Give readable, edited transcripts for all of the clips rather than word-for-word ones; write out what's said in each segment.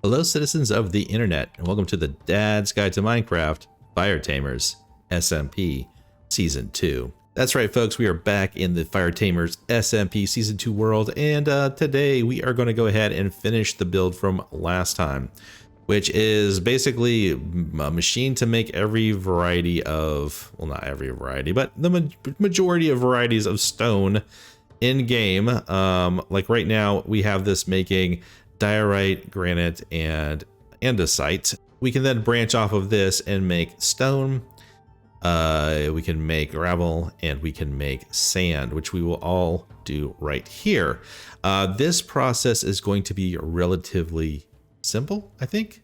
Hello citizens of the internet, and welcome to the Dad's Guide to Minecraft, FireTamers SMP Season 2. That's right folks, we are back in the FireTamers SMP Season 2 world, and today we are going to go ahead and finish the build from last time, which is basically a machine to make every variety of, well, not every variety, but the majority of varieties of stone in game. Like right now we have this making diorite, granite, and andesite. We can then branch off of this and make stone. We can make gravel, and we can make sand, which we will all do right here. This process is going to be relatively simple, I think.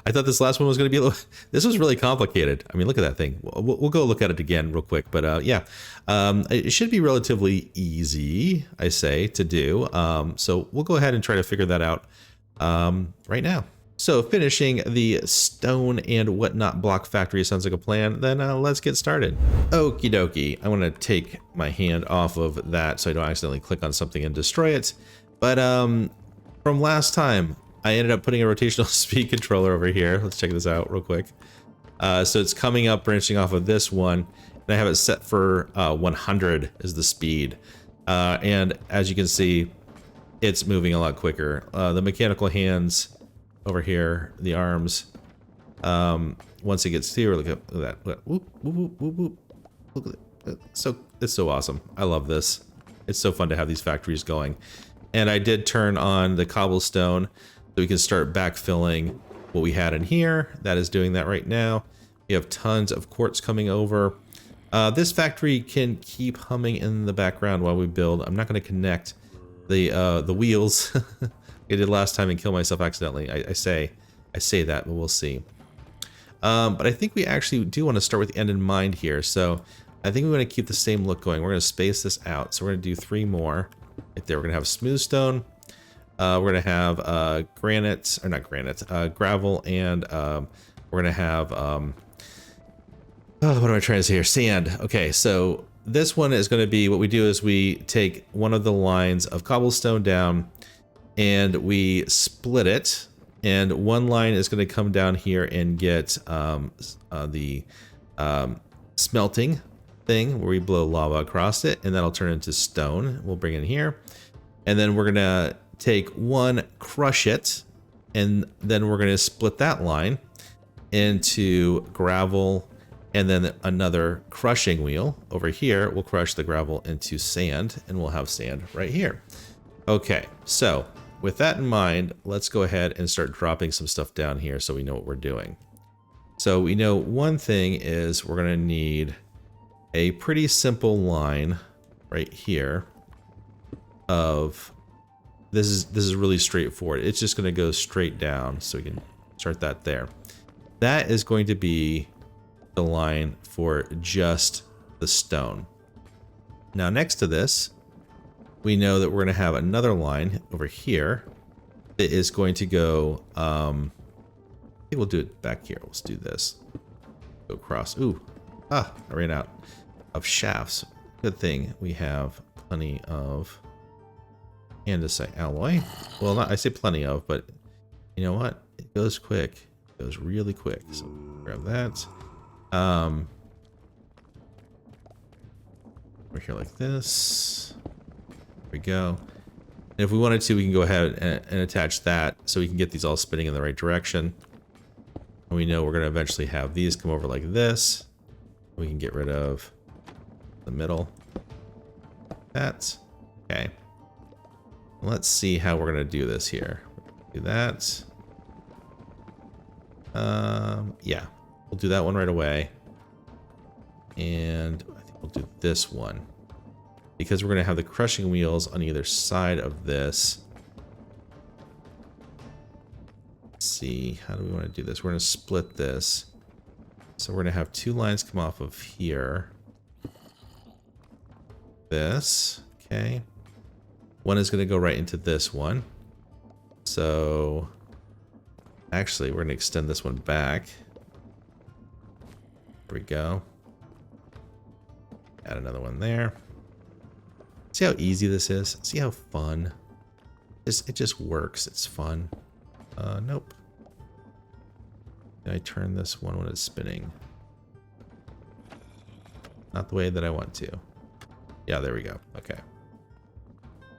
I thought this last one was going to be a little, this was really complicated. I mean, look at that thing. We'll go look at it again real quick, but yeah, it should be relatively easy, I say, to do. So we'll go ahead and try to figure that out right now. So finishing the stone and whatnot block factory sounds like a plan. Then let's get started. Okie dokie. I want to take my hand off of that so I don't accidentally click on something and destroy it. But from last time, I ended up putting a rotational speed controller over here. Let's check this out real quick. So it's coming up, branching off of this one, and I have it set for 100 is the speed. And as you can see, it's moving a lot quicker. The mechanical hands over here, the arms, once it gets here, look at that. Whoop, whoop, whoop, whoop. Look at it. It's so awesome. I love this. It's so fun to have these factories going. And I did turn on the cobblestone so we can start backfilling what we had in here. That is doing that right now. We have tons of quartz coming over. This factory can keep humming in the background while we build. I'm not going to connect the wheels I did last time and kill myself accidentally. I say that, but we'll see. But I think we actually do want to start with the end in mind here. So I think we want to keep the same look going. We're going to space this out. So we're going to do 3 more right there. We're going to have smooth stone. We're going to have granite, or not granite, gravel, and we're going to have, oh, what am I trying to say here? Sand. Okay, so this one is going to be, what we do is we take one of the lines of cobblestone down and we split it, and one line is going to come down here and get the smelting thing where we blow lava across it, and that'll turn into stone. We'll bring it in here, and then we're going to take one, crush it, and then we're going to split that line into gravel, and then another crushing wheel over here will crush the gravel into sand, and we'll have sand right here. Okay, so with that in mind, let's go ahead and start dropping some stuff down here so we know what we're doing. So we know one thing is we're going to need a pretty simple line right here of, this is really straightforward. It's just going to go straight down, so we can start that there. That is going to be the line for just the stone. Now next to this, we know that we're going to have another line over here that is going to go, I think we'll do it back here. Let's do this. Go across. Ooh, I ran out of shafts. Good thing we have plenty of andesite alloy. Well, not, I say plenty of, but you know what? It goes quick. It goes really quick. So grab that. Over here like this. There we go. And if we wanted to, we can go ahead and attach that so we can get these all spinning in the right direction. And we know we're going to eventually have these come over like this. We can get rid of the middle. That. Okay. Let's see how we're going to do this here. Do that. Yeah. We'll do that one right away. And I think we'll do this one, because we're going to have the crushing wheels on either side of this. Let's see, how do we want to do this? We're going to split this. So we're going to have 2 lines come off of here. This, okay. One is going to go right into this one. So actually, we're going to extend this one back. There we go. Add another one there. See how easy this is? See how fun? It just works. It's fun. Nope. Can I turn this one when it's spinning? Not the way that I want to. Yeah, there we go. Okay.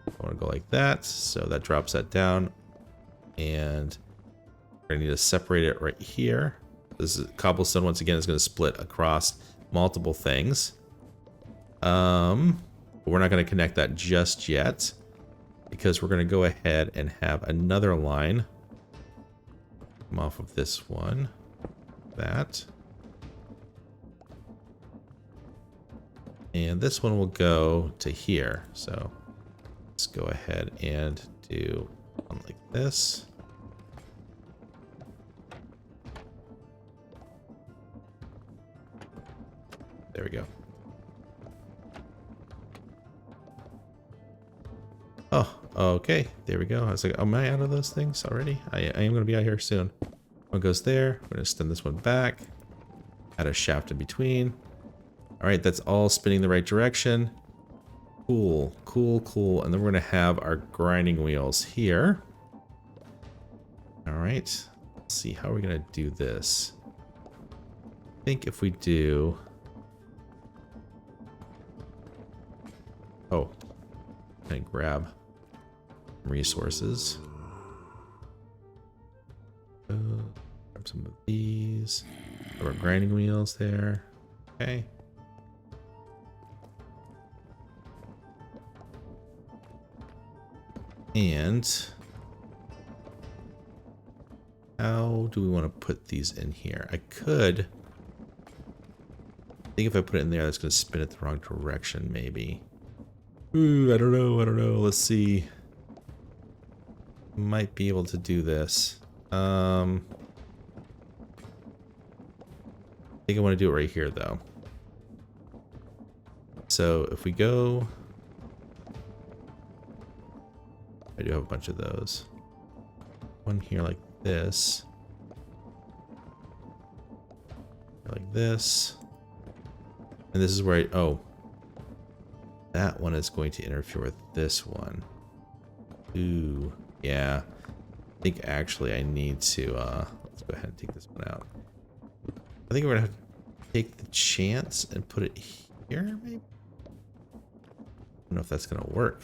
I want to go like that. So that drops that down. And we're going to need to separate it right here. This is cobblestone, once again, is going to split across multiple things. But we're not going to connect that just yet, because we're going to go ahead and have another line come off of this one. That. And this one will go to here. So let's go ahead and do one like this. There we go. Oh, okay. There we go. I was like, am I out of those things already? I am going to be out here soon. One goes there. We're going to extend this one back. Add a shaft in between. All right, that's all spinning the right direction. Cool, cool, cool. And then we're going to have our grinding wheels here. All right. Let's see, how are we going to do this? I think if we do... Oh, can I grab resources? Grab some of these. Grab our grinding wheels there. Okay. And how do we want to put these in here? I could... I think if I put it in there, that's going to spin it the wrong direction, maybe. Ooh, I don't know. I don't know. Let's see. Might be able to do this. I think I want to do it right here, though. So if we go... I do have a bunch of those. One here like this. Like this. And this is where I... Oh. That one is going to interfere with this one. Ooh. Yeah. I think actually I need to... let's go ahead and take this one out. I think we're going to have to take the chance and put it here, maybe? I don't know if that's going to work.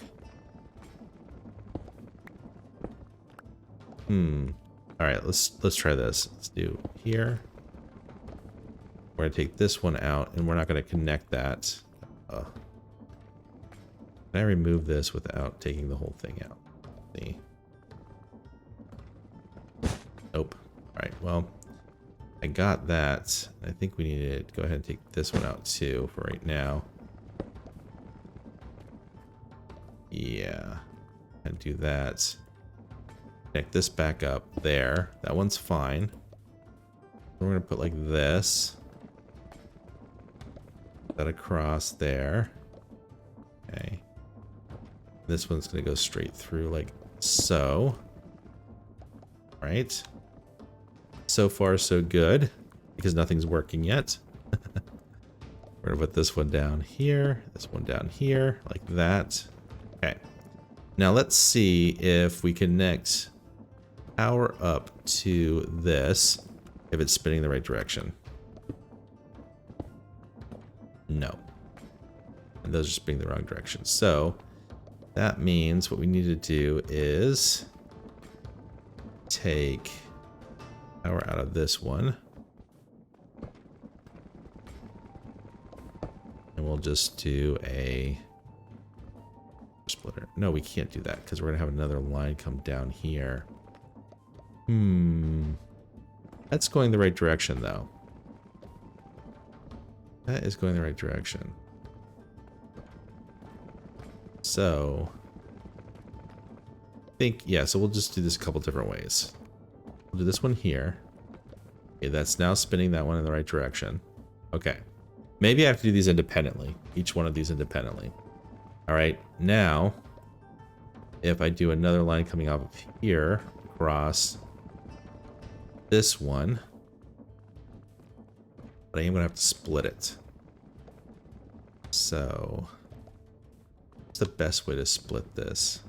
All right, let's try this. Let's do here. We're gonna take this one out, and we're not gonna connect that. Can I remove this without taking the whole thing out? See? Nope. All right. Well, I got that. I think we need to go ahead and take this one out too for right now. Yeah, and do that. Connect this back up there. That one's fine. We're gonna put like this. That across there. Okay. This one's gonna go straight through like so. All right. So far, so good, because nothing's working yet. We're gonna put this one down here, this one down here, like that. Okay. Now let's see if we connect power up to this, if it's spinning the right direction. No. And those are spinning the wrong direction. So that means what we need to do is take power out of this one. And we'll just do a splitter. No, we can't do that because we're going to have another line come down here. That's going the right direction, though. That is going the right direction. So, I think, yeah, so we'll just do this a couple different ways. We'll do this one here. Okay, that's now spinning that one in the right direction. Okay. Maybe I have to do these independently. Each one of these independently. All right, now, if I do another line coming off of here, across this one, but I am gonna have to split it. So, what's the best way to split this?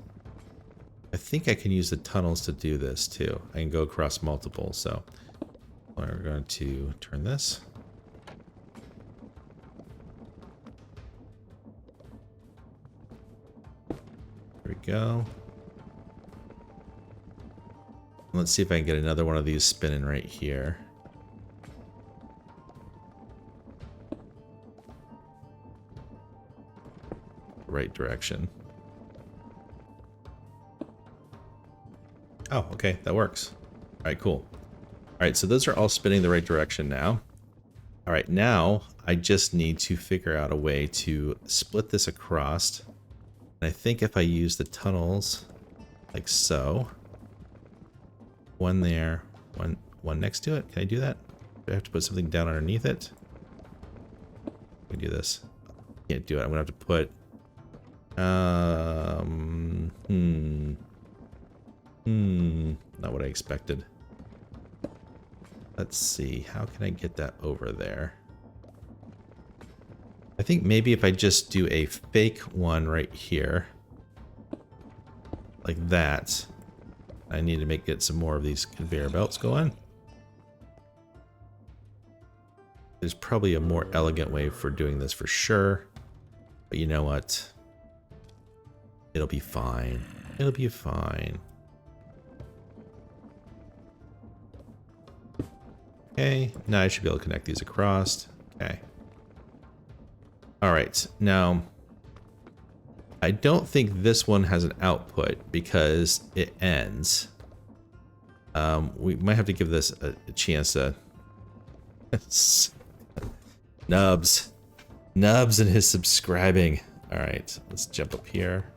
I think I can use the tunnels to do this too. I can go across multiple, so we're going to turn this. There we go. Let's see if I can get another one of these spinning right here. Right direction. Oh, okay, that works. All right, cool. All right, so those are all spinning the right direction now. All right, now I just need to figure out a way to split this across. And I think if I use the tunnels like so, one there, one next to it. Can I do that? Do I have to put something down underneath it? Can I do this? Can't do it. I'm gonna have to put not what I expected. Let's see, how can I get that over there? I think maybe if I just do a fake one right here, like that. I need to get some more of these conveyor belts going. There's probably a more elegant way for doing this for sure. But you know what? It'll be fine. It'll be fine. Okay, now I should be able to connect these across. Okay. Alright, now I don't think this one has an output because it ends. We might have to give this a chance to... Nubs. Nubs and his subscribing. Alright, let's jump up here.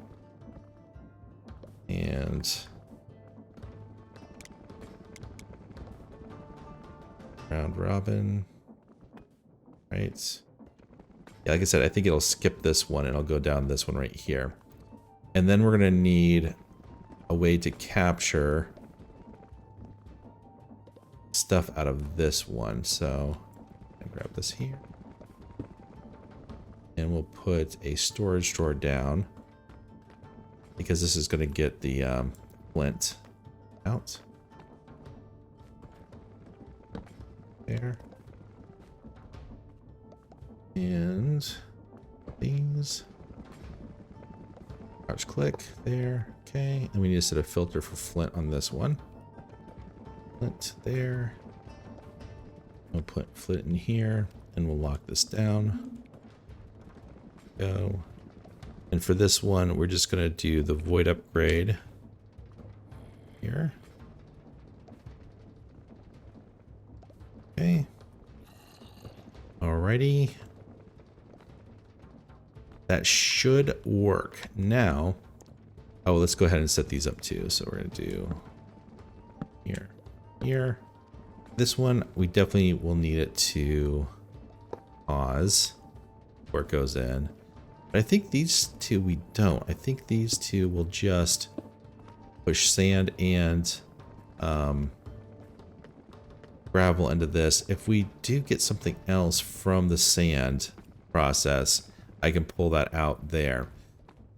And... round robin. Right. Yeah, like I said, I think it'll skip this one and I'll go down this one right here. And then we're going to need a way to capture stuff out of this one. So I'll grab this here. And we'll put a storage drawer down because this is going to get the flint out. There. And these. Crouch click there. Okay. And we need to set a filter for flint on this one. Flint there. We'll put flint in here and we'll lock this down. Go. And for this one, we're just going to do the void upgrade here. Okay. Alrighty. That should work. Now, oh, let's go ahead and set these up too. So we're going to do here, here. This one, we definitely will need it to pause before it goes in. But I think these two we don't. I think these two will just push sand and gravel into this. If we do get something else from the sand process, I can pull that out there.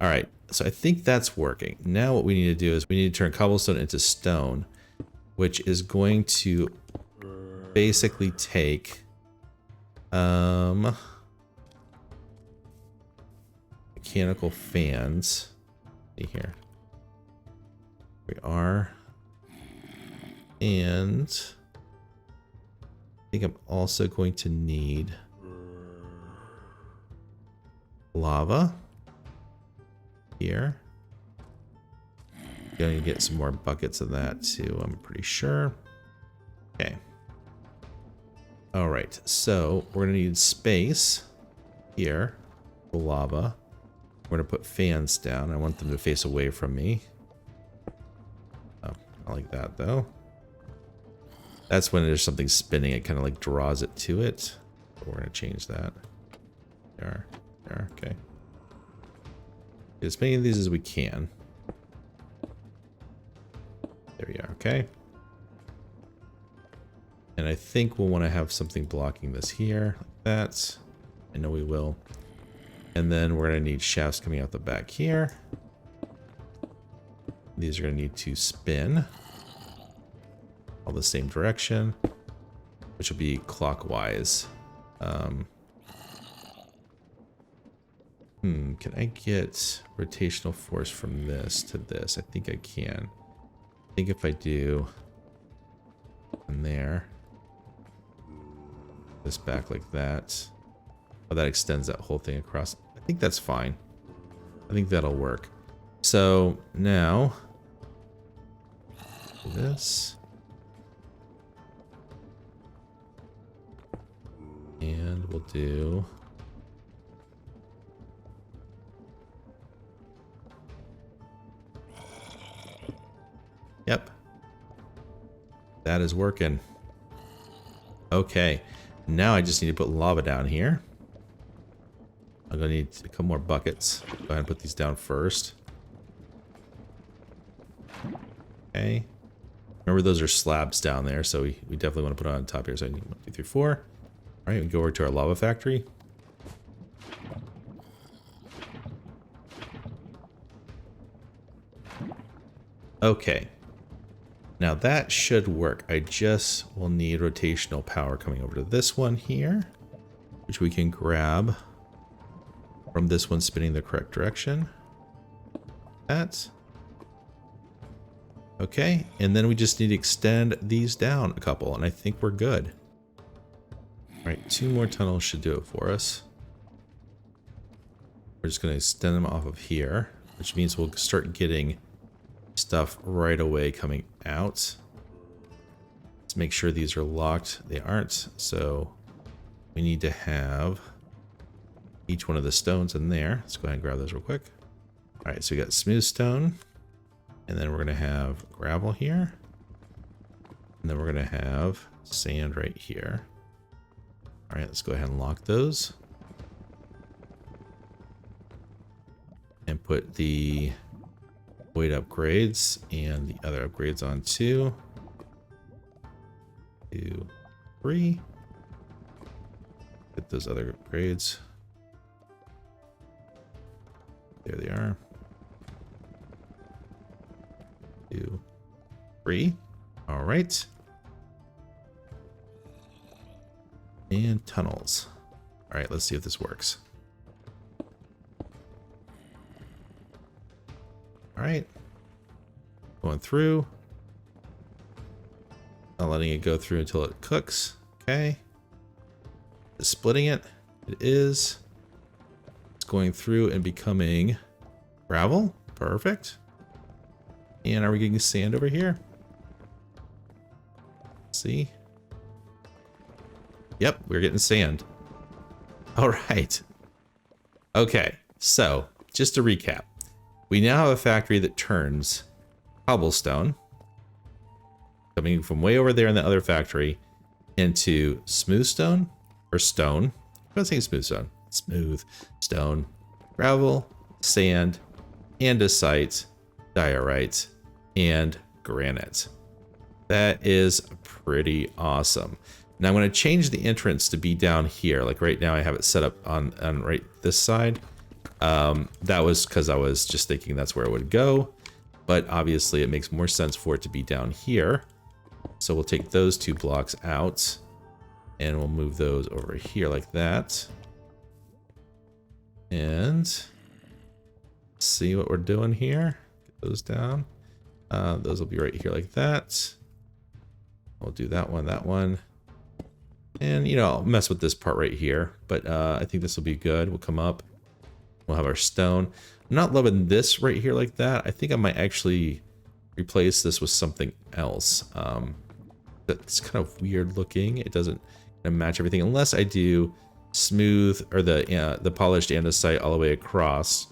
All right, so I think that's working. Now what we need to do is we need to turn cobblestone into stone, which is going to basically take mechanical fans. See here. We are. And I think I'm also going to need lava here. Going to get some more buckets of that too, I'm pretty sure. Okay. All right, so we're going to need space here for lava. We're going to put fans down. I want them to face away from me. Oh, I like that though. That's when there's something spinning, it kind of like draws it to it. But we're going to change that. There, okay. Get as many of these as we can. There we are, okay. And I think we'll want to have something blocking this here, like that. I know we will. And then we're going to need shafts coming out the back here. These are going to need to spin all the same direction, which will be clockwise. Can I get rotational force from this to this? I think I can. I think if I do from there, this back like that, oh, that extends that whole thing across. I think that's fine. I think that'll work. So now this, and we'll do yep, that is working. Okay, now I just need to put lava down here. I'm gonna need a couple more buckets. Go ahead and put these down first. Okay. Remember, those are slabs down there, so we definitely want to put it on top here. So I need 1, 2, 3, 4. All right, we go over to our lava factory. Okay. Now that should work. I just will need rotational power coming over to this one here, which we can grab from this one spinning the correct direction. That. Okay, and then we just need to extend these down a couple, and I think we're good. All right, 2 more tunnels should do it for us. We're just going to extend them off of here, which means we'll start getting stuff right away coming out. Let's make sure these are locked. They aren't, so we need to have each one of the stones in there. Let's go ahead and grab those real quick. All right, so we got smooth stone, and then we're going to have gravel here, and then we're going to have sand right here. All right, let's go ahead and lock those and put the weight upgrades and the other upgrades on 2, 2, 3. Get those other upgrades. There they are. 2, 3. All right. And tunnels. All right, let's see if this works. All right. Going through. Not letting it go through until it cooks. Okay. Just splitting it. It is. It's going through and becoming gravel. Perfect. And are we getting sand over here? See? Yep, we're getting sand. All right. Okay, so just to recap, we now have a factory that turns cobblestone, coming from way over there in the other factory, into smooth stone, or stone. I'm gonna say smooth stone. Smooth stone, gravel, sand, andesite, diorite, and granite. That is pretty awesome. Now I'm going to change the entrance to be down here. Like right now I have it set up on right this side. That was because I was just thinking that's where it would go. But obviously it makes more sense for it to be down here. So we'll take those 2 blocks out and we'll move those over here like that. And see what we're doing here. Get those down. Those will be right here like that. We'll do that one. And, you know, I'll mess with this part right here, but I think this will be good. We'll come up. We'll have our stone. I'm not loving this right here like that. I think I might actually replace this with something else. That's kind of weird looking. It doesn't match everything unless I do smooth or the polished andesite all the way across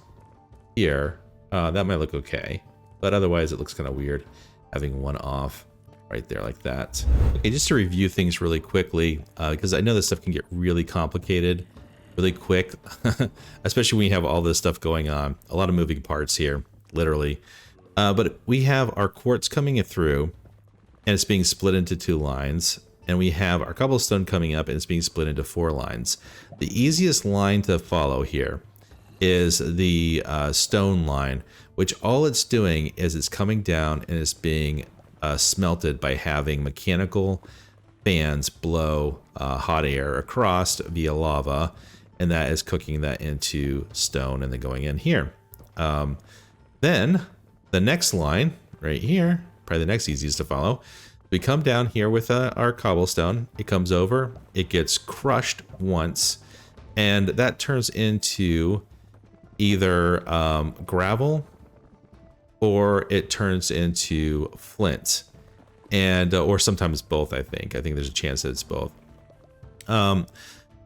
here. That might look okay, but otherwise it looks kind of weird having one off right there like that. Okay, just to review things really quickly, because I know this stuff can get really complicated really quick, especially when you have all this stuff going on. A lot of moving parts here, literally. But we have our quartz coming through, and it's being split into 2 lines. And we have our cobblestone coming up, and it's being split into 4 lines. The easiest line to follow here is the stone line, which all it's doing is it's coming down and it's being smelted by having mechanical fans blow hot air across via lava, and that is cooking that into stone and then going in here. Then the next line right here, probably the next easiest to follow, we come down here with our cobblestone. It comes over, it gets crushed once, and that turns into either gravel or it turns into flint, and or sometimes both. I think there's a chance that it's both.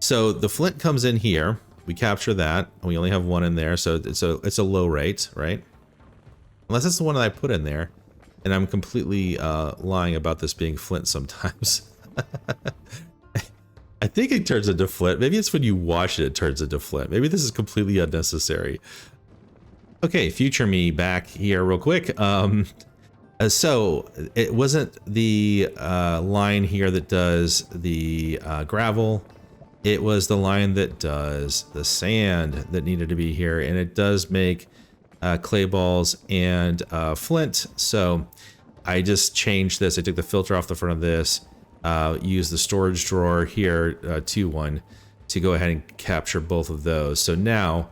So the flint comes in here, we capture that, and we only have one in there, so it's a low rate, right? Unless it's the one that I put in there, and I'm completely lying about this being flint sometimes. I think it turns into flint. Maybe it's when you wash it, it turns into flint. Maybe this is completely unnecessary. Okay, future me back here real quick. So it wasn't the line here that does the gravel. It was the line that does the sand that needed to be here, and it does make clay balls and flint. So I just changed this. I took the filter off the front of this, used the storage drawer here to go ahead and capture both of those. So now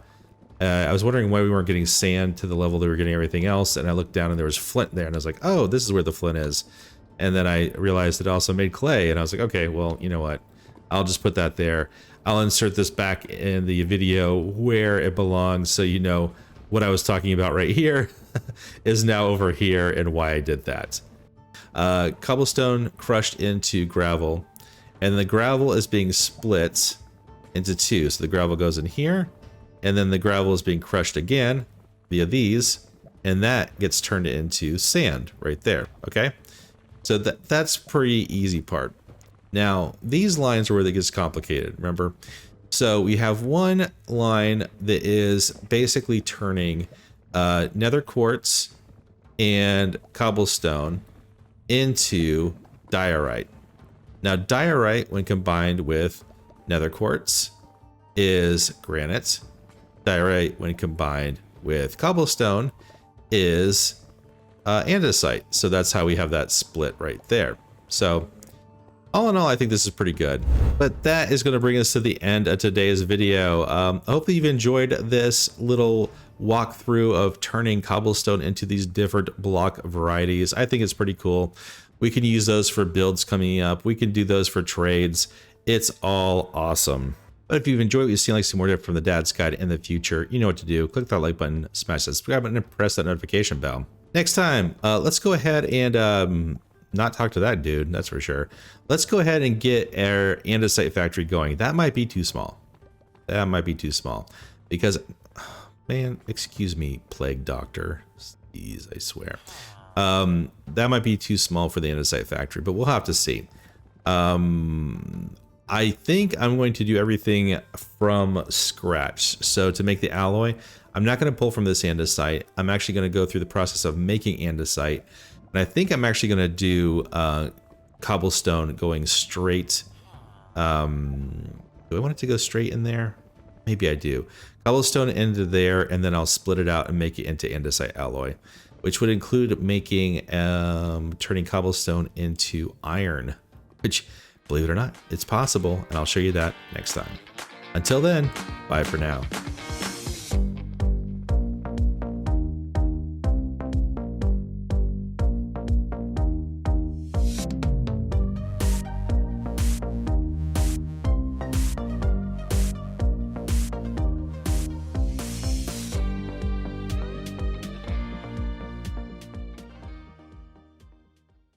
I was wondering why we weren't getting sand to the level that we were getting everything else, and I looked down and there was flint there, and I was like, oh, this is where the flint is. And then I realized it also made clay, and I was like, okay, well, you know what? I'll just put that there. I'll insert this back in the video where it belongs, so you know what I was talking about right here is now over here and why I did that. Cobblestone crushed into gravel, and the gravel is being split into two. So the gravel goes in here, and then the gravel is being crushed again via these, and that gets turned into sand right there. Okay, so that's pretty easy part. Now these lines are where it gets complicated, remember? So we have one line that is basically turning nether quartz and cobblestone into diorite. Now diorite, when combined with nether quartz, is granite. Diorite, when combined with cobblestone, is andesite. So that's how we have that split right there. So all in all, I think this is pretty good. But that is going to bring us to the end of today's video. Hopefully you've enjoyed this little walkthrough of turning cobblestone into these different block varieties. I think it's pretty cool. We can use those for builds coming up. We can do those for trades. It's all awesome. But if you've enjoyed what you've seen, like some more from the Dad's Guide in the future, you know what to do. Click that like button, smash that subscribe button, and press that notification bell. Next time, let's go ahead and not talk to that dude, that's for sure. Let's go ahead and get our andesite factory going. That might be too small. That might be too small. Because, man, excuse me, plague doctor. Jeez, I swear. That might be too small for the andesite factory, but we'll have to see. I think I'm going to do everything from scratch. So to make the alloy, I'm not going to pull from this andesite. I'm actually going to go through the process of making andesite. And I think I'm actually going to do cobblestone going straight. Do I want it to go straight in there? Maybe I do. Cobblestone into there, and then I'll split it out and make it into andesite alloy, which would include making, turning cobblestone into iron, which, believe it or not, it's possible, and I'll show you that next time. Until then, bye for now.